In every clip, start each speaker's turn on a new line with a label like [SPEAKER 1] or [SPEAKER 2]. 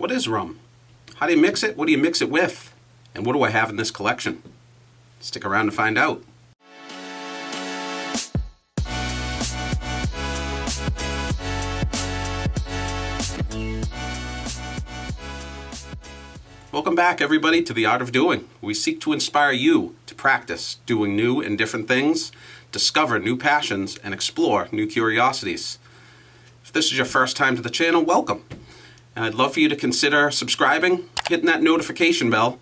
[SPEAKER 1] What is rum? How do you mix it? What do you mix it with? And what do I have in this collection? Stick around to find out. Welcome back, everybody, to The Art of Doing. We seek to inspire you to practice doing new and different things, discover new passions, and explore new curiosities. If this is your first time to the channel, welcome. And I'd love for you to consider subscribing, hitting that notification bell.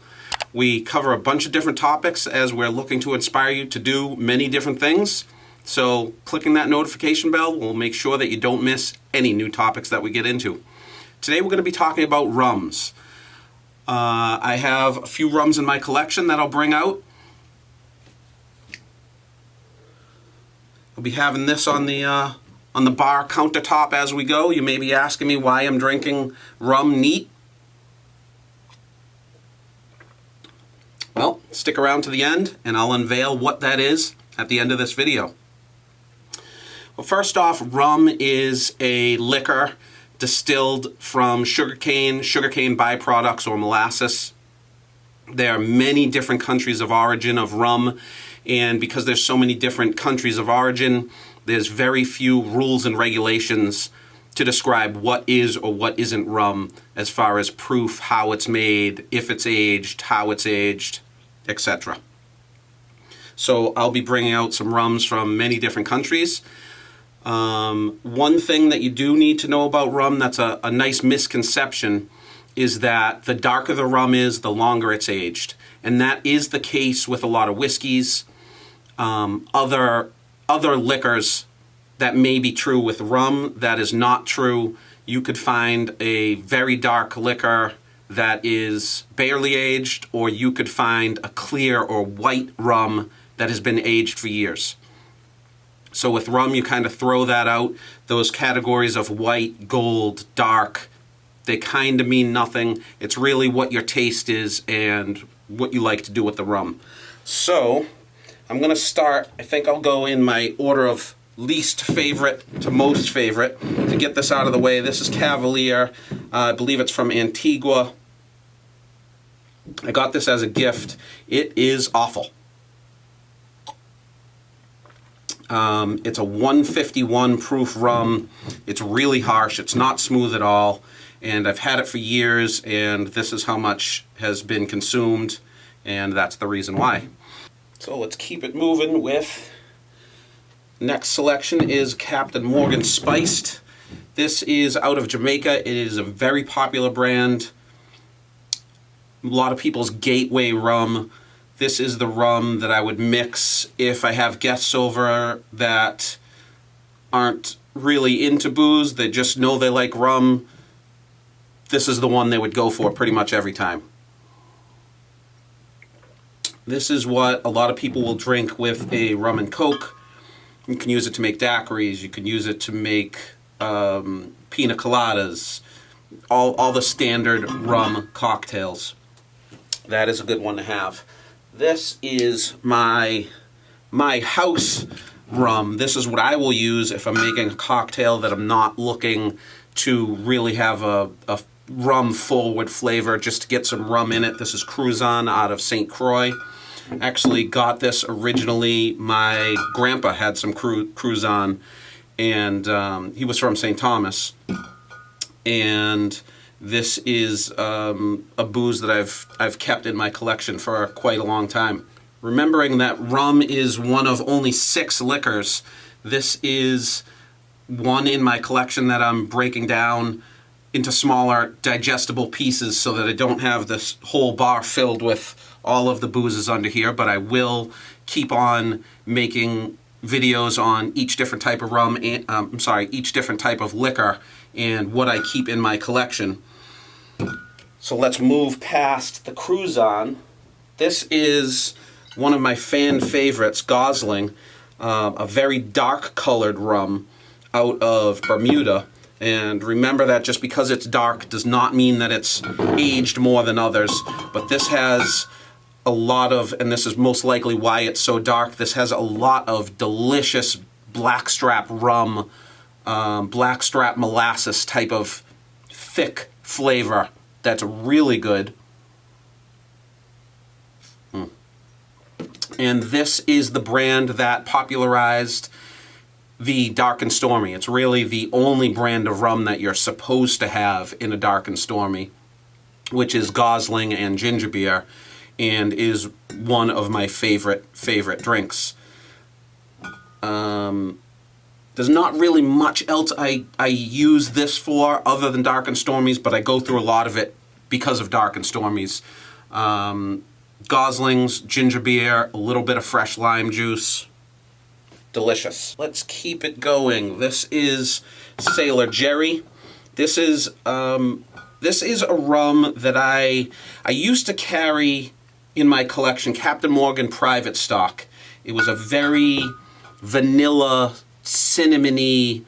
[SPEAKER 1] We cover a bunch of different topics as we're looking to inspire you to do many different things. So clicking that notification bell will make sure that you don't miss any new topics that we get into. Today we're going to be talking about rums. I have a few rums in my collection that I'll bring out. I'll be having this on the bar countertop as we go. You may be asking me why I'm drinking rum neat. Well, stick around to the end and I'll unveil what that is at the end of this video. Well, first off, rum is a liquor distilled from sugarcane byproducts or molasses. There are many different countries of origin of rum, and because there's so many different countries of origin, there's very few rules and regulations to describe what is or what isn't rum as far as proof, how it's made, if it's aged, how it's aged, etc. So I'll be bringing out some rums from many different countries. One thing that you do need to know about rum that's a nice misconception is that the darker the rum is, the longer it's aged. And that is the case with a lot of whiskeys. Other liquors, that may be true with rum. That is not true. You could find a very dark liquor that is barely aged, or you could find a clear or white rum that has been aged for years. So with rum, you kind of throw that out. Those categories of white, gold, dark, they kind of mean nothing. It's really what your taste is and what you like to do with the rum. So I'm going to start, I think I'll go in my order of least favorite to most favorite to get this out of the way. This is Cavalier. I believe it's from Antigua. I got this as a gift. It is awful. It's a 151 proof rum. It's really harsh. It's not smooth at all. And I've had it for years, and this is how much has been consumed, and that's the reason why. So let's keep it moving with next selection is Captain Morgan Spiced. This is out of Jamaica. It is a very popular brand. A lot of people's gateway rum. This is the rum that I would mix if I have guests over that aren't really into booze. They just know they like rum. This is the one they would go for pretty much every time. This is what a lot of people will drink with a rum and coke. You can use it to make daiquiris. You can use it to make pina coladas. All the standard rum cocktails. That is a good one to have. This is my house rum. This is what I will use if I'm making a cocktail that I'm not looking to really have a rum forward flavor, just to get some rum in it. This is Cruisin out of St. Croix. Actually got this originally, my grandpa had some Cruisin, and he was from St. Thomas. And this is a booze that I've kept in my collection for quite a long time. Remembering that rum is one of only 6 liquors, this is one in my collection that I'm breaking down into smaller digestible pieces so that I don't have this whole bar filled with all of the boozes under here, but I will keep on making videos on each different type of rum, and, each different type of liquor and what I keep in my collection. So let's move past the Cruisin. This is one of my fan favorites, Gosling, a very dark colored rum out of Bermuda. And remember that just because it's dark does not mean that it's aged more than others. But this has a lot of, and this is most likely why it's so dark, this has a lot of delicious blackstrap rum, blackstrap molasses type of thick flavor that's really good. And this is the brand that popularized the Dark and Stormy. It's really the only brand of rum that you're supposed to have in a Dark and Stormy, which is Gosling and ginger beer, and is one of my favorite drinks. There's not really much else I use this for other than Dark and Stormies, but I go through a lot of it because of Dark and Stormies. Gosling's, ginger beer, a little bit of fresh lime juice. Delicious. Let's keep it going. This is Sailor Jerry. This is a rum that I used to carry in my collection, Captain Morgan Private Stock. It was a very vanilla, cinnamony,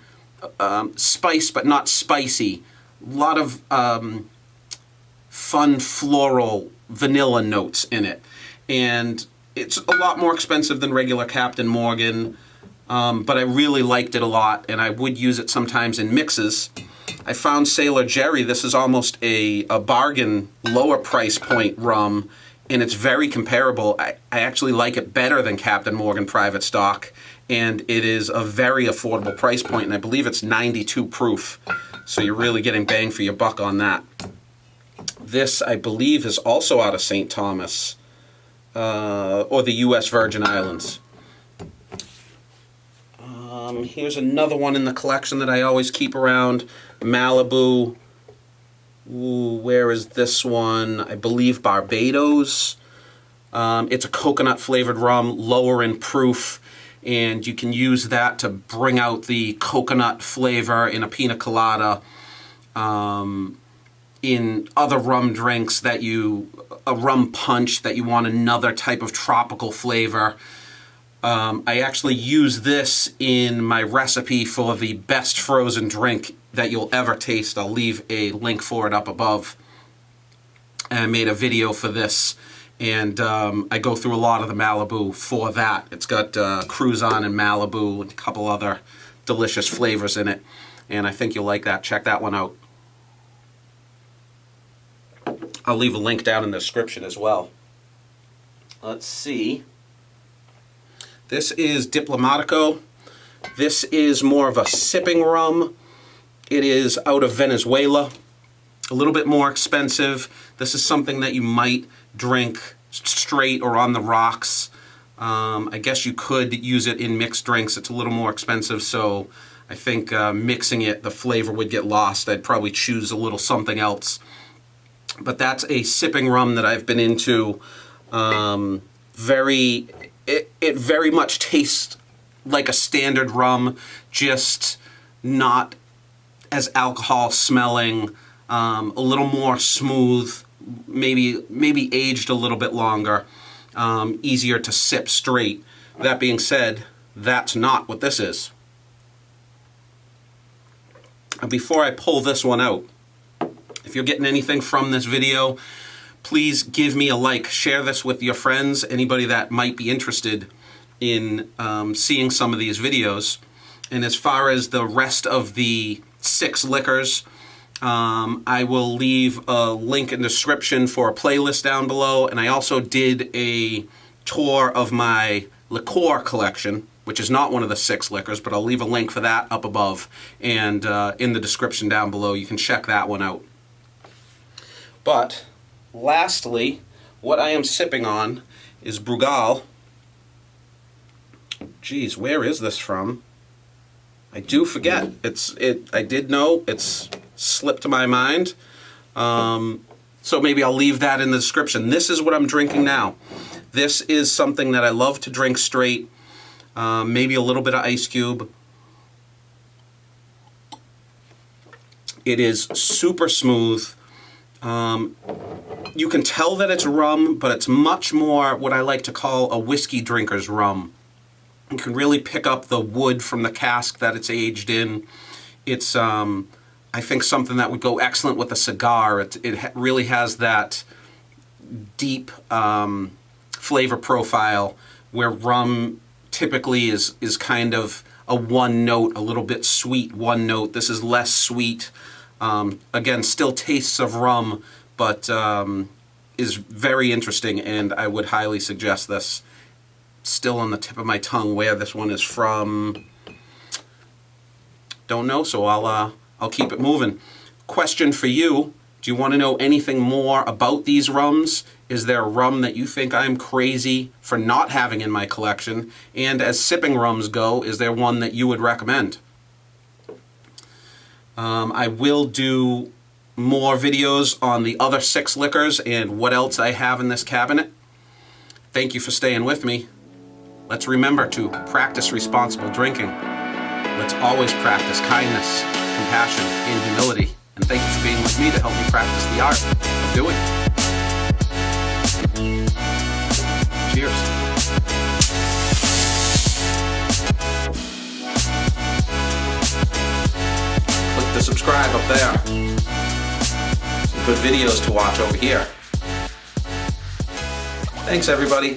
[SPEAKER 1] spice, but not spicy. A lot of fun floral vanilla notes in it. And it's a lot more expensive than regular Captain Morgan, but I really liked it a lot, and I would use it sometimes in mixes. I found Sailor Jerry. This is almost a bargain, lower price point rum, and it's very comparable. I actually like it better than Captain Morgan Private Stock, and it is a very affordable price point, and I believe it's 92 proof, so you're really getting bang for your buck on that. This, I believe, is also out of St. Thomas, or the U.S. Virgin Islands. Here's another one in the collection that I always keep around, Malibu. Ooh, where is this one? I believe Barbados. It's a coconut-flavored rum, lower in proof, and you can use that to bring out the coconut flavor in a pina colada. In other rum drinks a rum punch that you want another type of tropical flavor. I actually use this in my recipe for the best frozen drink that you'll ever taste. I'll leave a link for it up above. And I made a video for this, and I go through a lot of the Malibu for that. It's got Cruisin and Malibu and a couple other delicious flavors in it, and I think you'll like that. Check that one out. I'll leave a link down in the description as well. Let's see. This is Diplomatico. This is more of a sipping rum. It is out of Venezuela. A little bit more expensive. This is something that you might drink straight or on the rocks. I guess you could use it in mixed drinks. It's a little more expensive, so I think mixing it, the flavor would get lost. I'd probably choose a little something else. But that's a sipping rum that I've been into. It very much tastes like a standard rum, just not as alcohol smelling, a little more smooth, maybe aged a little bit longer, easier to sip straight. That being said, that's not what this is. Before I pull this one out, if you're getting anything from this video, please give me a like. Share this with your friends, anybody that might be interested in seeing some of these videos. And as far as the rest of the 6 liquors, I will leave a link in the description for a playlist down below. And I also did a tour of my liqueur collection, which is not one of the 6 liquors, but I'll leave a link for that up above and in the description down below. You can check that one out. But lastly, what I am sipping on is Brugal. Geez, where is this from? I do forget. I did know. It's slipped to my mind. So maybe I'll leave that in the description. This is what I'm drinking now. This is something that I love to drink straight. Maybe a little bit of ice cube. It is super smooth. You can tell that it's rum, but it's much more what I like to call a whiskey drinker's rum. You can really pick up the wood from the cask that it's aged in. It's, I think, something that would go excellent with a cigar. It really has that deep flavor profile where rum typically is kind of a one note, a little bit sweet one note. This is less sweet. Again, still tastes of rum, but is very interesting, and I would highly suggest this. Still on the tip of my tongue where this one is from. Don't know, so I'll keep it moving. Question for you. Do you want to know anything more about these rums? Is there a rum that you think I'm crazy for not having in my collection? And as sipping rums go, is there one that you would recommend? I will do more videos on the other 6 liquors and what else I have in this cabinet. Thank you for staying with me. Let's remember to practice responsible drinking. Let's always practice kindness, compassion, and humility. And thank you for being with me to help me practice the art of doing. Cheers. Click the subscribe up there. Some good videos to watch over here. Thanks, everybody.